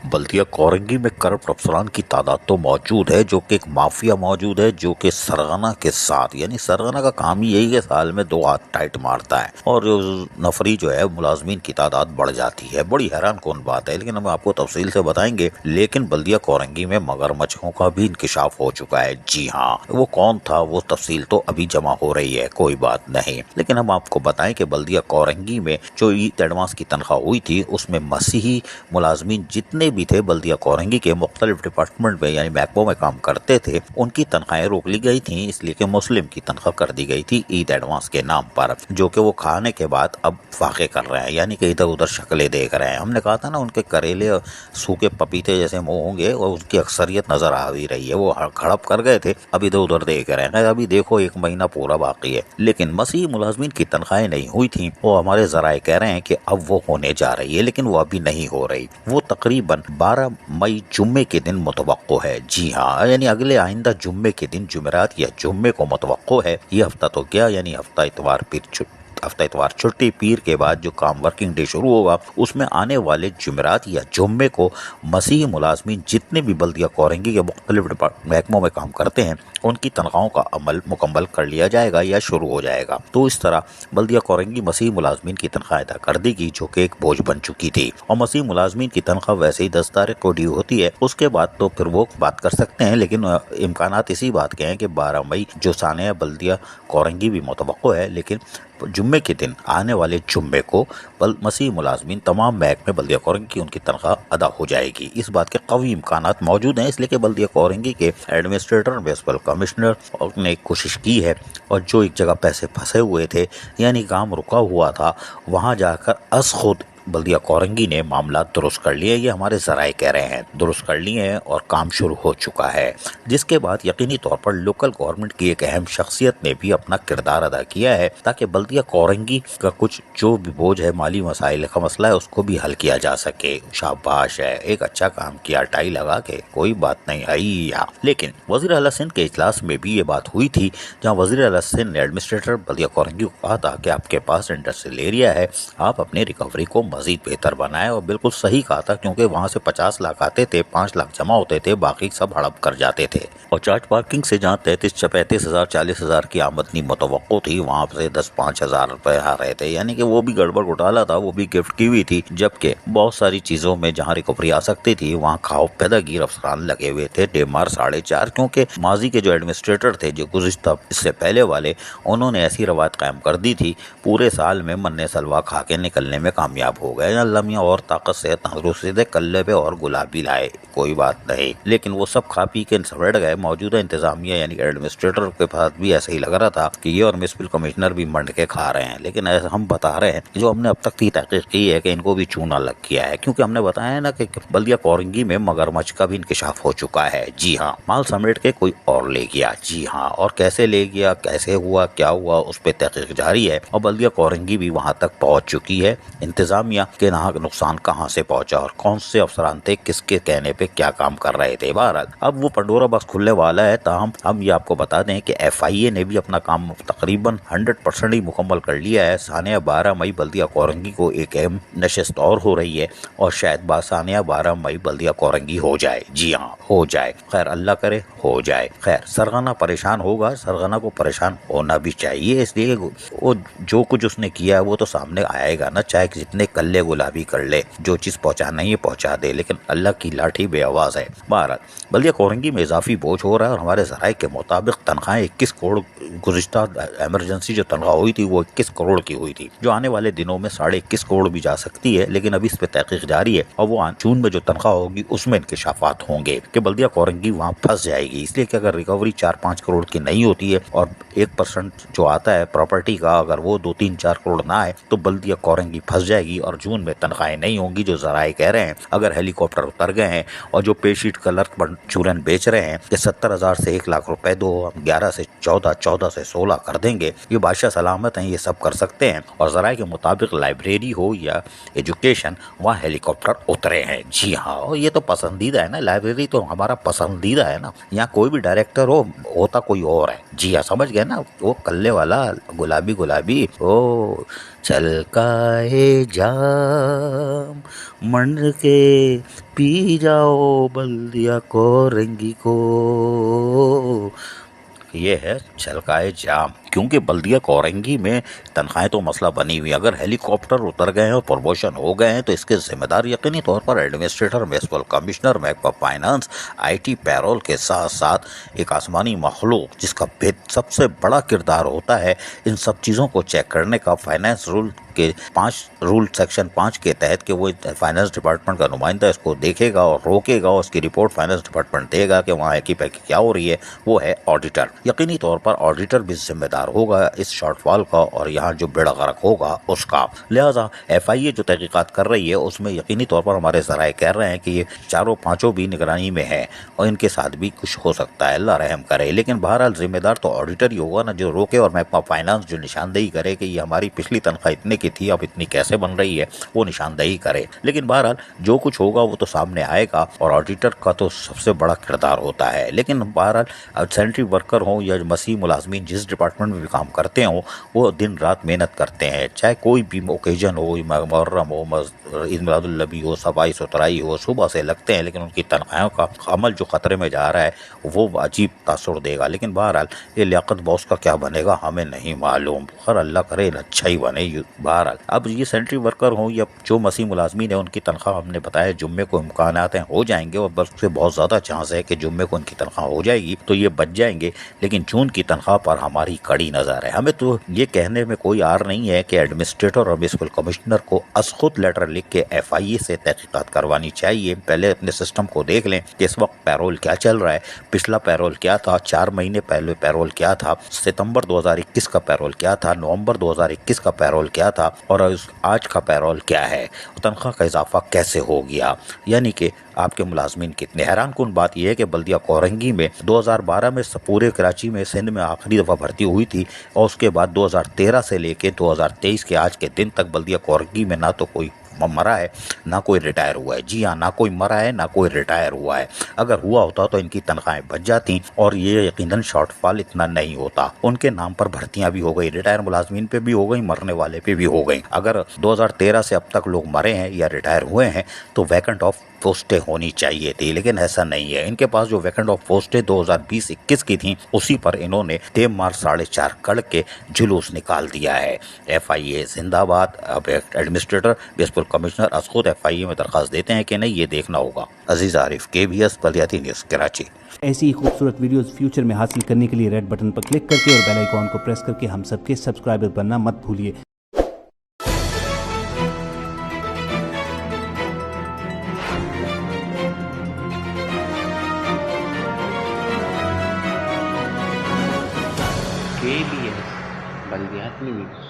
बल्दिया कोरंगी में करप्ट अफसरान की तादाद तो मौजूद है, जो कि एक माफिया मौजूद है जो कि सरगना के साथ, यानी सरगना का काम ही यही है, साल में 2 हाथ टाइट मारता है और नफरी जो है मुलाजमीन की तादाद बढ़ जाती है। बड़ी हैरान कौन बात है, लेकिन हम आपको तफसील से बताएंगे। लेकिन बल्दिया कोरंगी में मगरमच्छों का भी इंकशाफ हो चुका है। जी हाँ, वो कौन था वो तफसील तो अभी जमा हो रही है, कोई बात नहीं। लेकिन हम आपको बताएं कि बल्दिया कोरंगी में जो ईद एडवांस की तनख्वाह हुई थी उसमें मसीही मुलाजमीन जितने भी थे बल्दिया कोरंगी के मुख्तलिफ डिपार्टमेंट में यानी महकमों में काम करते थे, उनकी तनख्वाहें रोक ली गई थी, इसलिए कि मुस्लिम की तनख्वाह कर दी गई थी ईद एडवांस के नाम पर, जो कि वो खाने के बाद अब फाके कर रहे हैं, यानी कि इधर उधर शक्लें देख रहे हैं। हमने कहा था ना उनके करेले सूखे पपीते जैसे मुंह होंगे और उसकी अक्सरियत नजर आ भी रही है। वो खड़प कर गए थे, अब इधर उधर देख रहे हैं। अभी देखो 1 महीना पूरा बाकी है, लेकिन मसीही मुलाजमीन की तनख्वाहें नहीं हुई थी। वो हमारे जराए कह रहे हैं कि अब वो होने जा रही है, लेकिन वो अभी नहीं हो रही। वो तकरीबन 12 मई जुम्मे के दिन मुतवक्को है। जी हाँ, यानी अगले आइंदा जुम्मे के दिन जुमेरात या जुम्मे को मुतवक्को है। ये हफ्ता तो क्या, यानी हफ्ता इतवार छुट्टी, पीर के बाद जो काम वर्किंग डे शुरू होगा उसमें आने वाले जुमेरात या जुम्मे को मसीही मुलाजमीन जितने भी बल्दिया कोरंगी के मुख्तलिफ महकमों में काम करते हैं उनकी तनख्वाहों का अमल मुकम्मल कर लिया जाएगा या शुरू हो जाएगा। तो इस तरह बल्दिया कोरंगी मसीही मुलाजमीन की तनख्वाह अदा कर देगी, जो कि एक बोझ बन चुकी थी। और मसीही मुलाजमीन की तनख्वाह वैसे ही 10 तारीख को ड्यू होती है, उसके बाद तो फिर वो बात कर सकते हैं। लेकिन इम्कानात इसी बात के हैं कि 12 मई जो सानिया बल्दिया कोरंगी भी मुतवक्को है, लेकिन जुम्मे के दिन आने वाले जुम्मे को मसीही मुलाजमीन तमाम महकमे बल्दिया कोरंगी की उनकी तनख्वाह अदा हो जाएगी। इस बात के कवी इम्कानात मौजूद हैं, इसलिए कि बल्दिया कोरंगी के एडमिनिस्ट्रेटर म्युनिसिपल कमिश्नर ने कोशिश की है और जो एक जगह पैसे फंसे हुए थे यानी काम रुका हुआ था, वहाँ जाकर खुद बल्दिया कोरंगी ने मामला दुरुस्त कर लिए। ये हमारे जराए कह रहे हैं, दुरुस्त कर लिए हैं और काम शुरू हो चुका है, जिसके बाद यकीनी तौर पर लोकल गवर्नमेंट की एक अहम शख्सियत ने भी अपना किरदार अदा किया है, ताकि बल्दिया कोरंगी का कुछ जो भी बोझ है, माली मसाइल का मसला है, उसको भी हल किया जा सके। शाबाश है, एक अच्छा काम किया, टाई लगा के, कोई बात नहीं है। लेकिन वज़ीर आला सिंध के इजलास में भी ये बात हुई थी, जहाँ वज़ीर आला सिंध ने एडमिनिस्ट्रेटर बल्दिया कोरंगी को कहा था कि आपके पास इंडस्ट्रियल एरिया है, आप अपनी रिकवरी को मजीद बेहतर बनाए। और बिल्कुल सही कहा था, क्योंकि वहाँ से 50 लाख आते थे, 5 लाख जमा होते थे, बाकी सब हड़प कर जाते थे। और चार्ज पार्किंग से जहाँ 35,000 40,000 की आमदनी मुतवक्को थी, वहाँ से 10-5 हजार रुपए आ रहे थे, यानी कि वो भी गड़बड़ घोटाला था, वो भी गिफ्ट की हुई थी। जबकि बहुत सारी चीजों में जहाँ रिकवरी आ सकती थी वहाँ खाओ पैदागीर अफसरान लगे हुए थे, डेमार 4.5, क्योंकि माजी के जो एडमिनिस्ट्रेटर थे, जो गुज़िश्ता इससे पहले वाले, उन्होंने ऐसी रवायत कायम कर दी थी, पूरे साल में मन्ने सलवा खा के निकलने में कामयाब हो गए। अल्लाह मियां और ताकत से तंदुरुस्ती दे, कल्ले पे और गुलाबी लाए, कोई बात नहीं। लेकिन वो सब खा पी के समेट गए। मौजूदा इंतजामिया यानी एडमिनिस्ट्रेटर के पास भी ऐसे ही लग रहा था कि ये और म्युनिसिपल कमिश्नर भी मंड के खा रहे हैं। लेकिन ऐसा हम बता रहे हैं, जो हमने अब तक की तहकीक की है कि इनको भी चूना लग गया है, क्योंकि हमने बताया है ना कि बल्दिया कोरंगी में मगरमच्छ का भी इंकशाफ हो चुका है। जी हाँ, माल समेट के कोई और ले गया। जी हाँ, और कैसे ले गया, कैसे हुआ, क्या हुआ, उस पर तहकीक जारी है। और बल्दिया कोरंगी भी वहां तक पहुंच चुकी है। इंतजामिया के नुकसान कहां से पहुंचा और कौन से अफसरान थे, किसके कहने पे क्या काम कर रहे थे। बहरहाल अब वो पंडोरा बॉक्स खुलने वाला है। ताहम हम ये आपको बता दें कि FIA ने भी अपना काम तकरीबन 100% ही मुकम्मल कर लिया है। सानिया 12 मई बल्दिया कोरंगी को एक अहम नशस्त और हो रही है, और शायद सानिया 12 मई बल्दिया कोरंगी हो जाए। जी हाँ, हो जाए, खैर अल्लाह करे हो जाए। खैर सरगना परेशान होगा, सरगना को परेशान होना भी चाहिए, इसलिए वो जो कुछ उसने किया है वो तो सामने आएगा ना, चाहे जितने कल्ले गुलाबी कर ले, जो चीज पहुंचाना ही पहुंचा दे, लेकिन अल्लाह की लाठी बेआवाज है। बहरहाल बल्दिया कोरंगी में इजाफी बोझ हो रहा है, और हमारे जराए के मुताबिक तनख्वाहें 21 करोड़, गुज़िश्ता इमरजेंसी जो तनख्वाह हुई थी वो 21 करोड़ की हुई थी, जो आने वाले दिनों में 21.5 करोड़ भी जा सकती है। लेकिन अभी इस पे तहकीक जारी है, और वो जून में जो तनख्वाह होगी उसमें इंकशाफात होंगे कि बल्दिया कोरंगी वहाँ फंस जाएगी। इसलिए कि अगर रिकवरी 4-5 करोड़ की नहीं होती है और 1% जो आता है प्रॉपर्टी का, अगर वो 2-3-4 करोड़ ना आए, तो बल्दिया कोरंगी फंस जाएगी और जून में तनख्वाहें नहीं होंगी, जो जराए कह रहे हैं। अगर हेलीकॉप्टर उतर गए हैं और जो पेशीट कलर चूरन बेच रहे हैं कि 70,000 से 1 लाख रुपए दो, 11 से 14, 14 से 16 कर देंगे, ये बादशाह सलामत हैं, ये सब कर सकते हैं। और जराए के मुताबिक लाइब्रेरी हो या एजुकेशन, वहाँ हेलीकॉप्टर उतरे हैं। जी हाँ, और ये तो पसंदीदा है ना, लाइब्रेरी तो हमारा पसंदीदा है ना, यहाँ कोई भी डायरेक्टर होता कोई और है। جی ہاں سمجھ گئے نا، وہ کلے والا گلابی گلابی، او چھلکائے جام منڈ کے پی جاؤ بلدیا کو رنگی کو، یہ ہے چھلکائے جام۔ کیونکہ بلدیہ کورنگی میں تنخواہیں تو مسئلہ بنی ہوئی، اگر ہیلی کاپٹر اتر گئے ہیں اور پروموشن ہو گئے ہیں تو اس کے ذمہ دار یقینی طور پر ایڈمنسٹریٹر، میونسپل کمشنر، محکمہ فائنانس، آئی ٹی پیرول کے ساتھ ساتھ ایک آسمانی مخلوق جس کا سب سے بڑا کردار ہوتا ہے ان سب چیزوں کو چیک کرنے کا، فائنانس رول کے 5 سیکشن 5 کے تحت کہ وہ فائنانس ڈپارٹمنٹ کا نمائندہ اس کو دیکھے گا اور روکے گا، اس کی رپورٹ فائنانس ڈپارٹمنٹ دے گا کہ وہاں ایکی پیکی کیا ہو رہی ہے، وہ ہے آڈیٹر۔ یقینی طور پر آڈیٹر بھی ذمہ دار ہوگا اس شارٹ فال کا اور یہاں جو بیڑا غرق ہوگا اس کا۔ لہٰذا ایف آئی اے جو تحقیقات کر رہی ہے اس میں یقینی طور پر ہمارے ذرائع کہہ رہے ہیں کہ یہ 4 بھی نگرانی میں ہیں اور ان کے ساتھ بھی کچھ ہو سکتا ہے، اللہ رحم کرے۔ لیکن بہرحال ذمہ دار تو آڈیٹر ہی ہوگا نا، جو روکے، اور محکمہ فائنانس جو نشاندہی کرے کہ یہ ہماری پچھلی تنخواہ اتنے کی تھی اب اتنی کیسے بن رہی ہے، وہ نشاندہی کرے۔ لیکن بہرحال جو کچھ ہوگا وہ تو سامنے آئے گا، اور آڈیٹر کا تو سب سے بڑا کردار ہوتا ہے۔ لیکن بہرحال سینٹری ورکر ہوں یا مسیح ملازمین جس ڈپارٹمنٹ میں بھی کام کرتے ہوں، وہ دن رات محنت کرتے ہیں، چاہے کوئی بھی اوکیجن ہو، محرم ہو، عید میلاد النبی ہو، صفائی ستھرائی ہو، صبح سے لگتے ہیں، لیکن ان کی تنخواہوں کا عمل جو خطرے میں جا رہا ہے وہ عجیب تاثر دے گا۔ لیکن بہرحال یہ لیاقت باس کا کیا بنے گا ہمیں نہیں معلوم، خیر اللہ کرے اچھا ہی بنے۔ بہرحال اب یہ سینٹری ورکر ہوں یا جو مسیح ملازمین ہیں، ان کی تنخواہ ہم نے بتایا جمعے کو امکانات ہیں ہو جائیں گے، اور بس سے بہت زیادہ چانس ہے کہ جمعے کو ان کی تنخواہ ہو جائے گی تو یہ بچ جائیں گے۔ لیکن جون کی تنخواہ پر ہماری کڑی نظر ہے۔ ہمیں تو یہ کہنے میں کوئی عار نہیں ہے کہ ایڈمنسٹریٹر اور میونسپل کمشنر کو از خود لیٹر لکھ کے ایف آئی اے سے تحقیقات کروانی چاہیے۔ پہلے اپنے سسٹم کو دیکھ لیں کہ اس وقت پیرول کیا چل رہا ہے، پچھلا پیرول کیا تھا، 4 مہینے پہلے پیرول کیا تھا، ستمبر 2021 کا پیرول کیا تھا، نومبر 2021 کا پیرول کیا تھا، اور آج کا پیرول کیا ہے، تنخواہ کا اضافہ کیسے ہو گیا، یعنی کہ آپ کے ملازمین کتنے۔ حیران کن بات یہ ہے کہ بلدیہ کورنگی میں 2012 میں پورے کراچی میں سندھ میں آخری دفعہ بھرتی ہوئی تھی، اور اس کے بعد 2013 سے لے کے 2023 کے آج کے دن تک بلدیہ کورنگی میں نہ تو کوئی مرا ہے نہ کوئی ریٹائر ہوا ہے۔ جی ہاں، نہ کوئی مرا ہے نہ کوئی ریٹائر ہوا ہے۔ اگر ہوا ہوتا تو ان کی تنخواہیں بچ جاتی اور یہ یقیناً شارٹ فال اتنا نہیں ہوتا۔ ان کے نام پر بھرتیاں بھی ہو گئی، ریٹائر ملازمین پہ بھی ہو گئی، مرنے والے پہ بھی ہو گئی۔ اگر 2013 سے اب تک لوگ مرے ہیں یا ریٹائر ہوئے ہیں تو ویکنٹ آف پوسٹیں ہونی چاہیے تھی، لیکن ایسا نہیں ہے۔ ان کے پاس جو ویکنٹ آف پوسٹیں 2020-21 کی تھیں اسی پر انہوں نے 3 مار 4.5 کڑ کے جلوس نکال دیا ہے۔ ایف آئی اے زندہ باد۔ اب ایڈمنسٹریٹر میونسپل کمشنر از خود ایف آئی اے میں درخواست دیتے ہیں کہ نہیں، یہ دیکھنا ہوگا۔ عزیز عارف، KBS بلدیاتی نیوز، کراچی۔ ایسی ہی خوبصورت ویڈیوز فیوچر میں حاصل کرنے کے لیے ریڈ بٹن پر کلک کر کے اور بیل آئیکن کو پریس کر کے ہم سب کے سبسکرائبر بننا مت بھولیے۔ KBS بلدیات news.